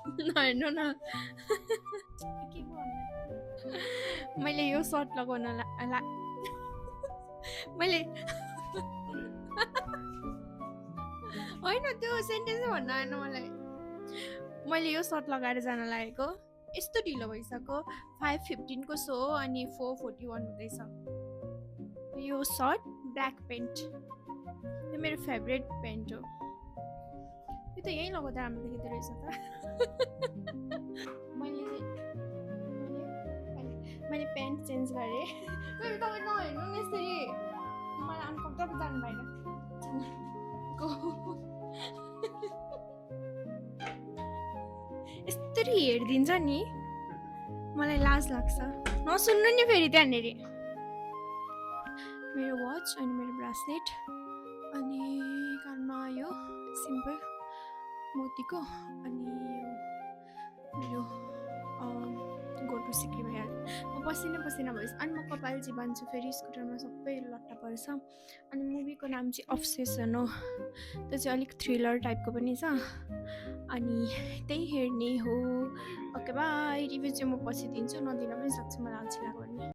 हेर्नु न के भन्नु मैले यो सर्ट लगाउन मैले होइन त्यो सेन्टेन्सै भन्न आएन मलाई मैले यो सर्ट लगाएर जान लागेको यस्तो ढिलो भइसक्यो 5:15 को सो हो अनि 4:41 हुँदैछ यो सर्ट ब्ल्याक पेन्ट यो मेरो फेभरेट पेन्ट हो यो त यही लगाउँदा राम्रो देखिँदो रहेछ त मैले पेन्ट चेन्ज गरेँ तपाईँ नहेर्नु नि यसरी मलाई अनकम्फर्टेबल जानु भएन यस्तरी हेरिदिन्छ नि मलाई लाज लाग्छ नसुन्नु नि फेरि त्यहाँनिर मेरो वाच अनि मेरो ब्रासलेट अनि कानमा यो सिम्पल मोतीको अनि यो गोटु सिक्री भइहाल्यो म पसिना भएछ अनि म कपालजी बान्छु फेरि स्कुटरमा सबै लट्टा पर्छ अनि मुभीको नाम चाहिँ अब्सेसन हो त्यो चाहिँ अलिक थ्रिलर टाइपको पनि छ अनि त्यही हेर्ने हो ओके बाई रिभ्यू चाहिँ म पछि दिन्छु नदिन पनि सक्छु मलाई अल्छी लाग्यो भने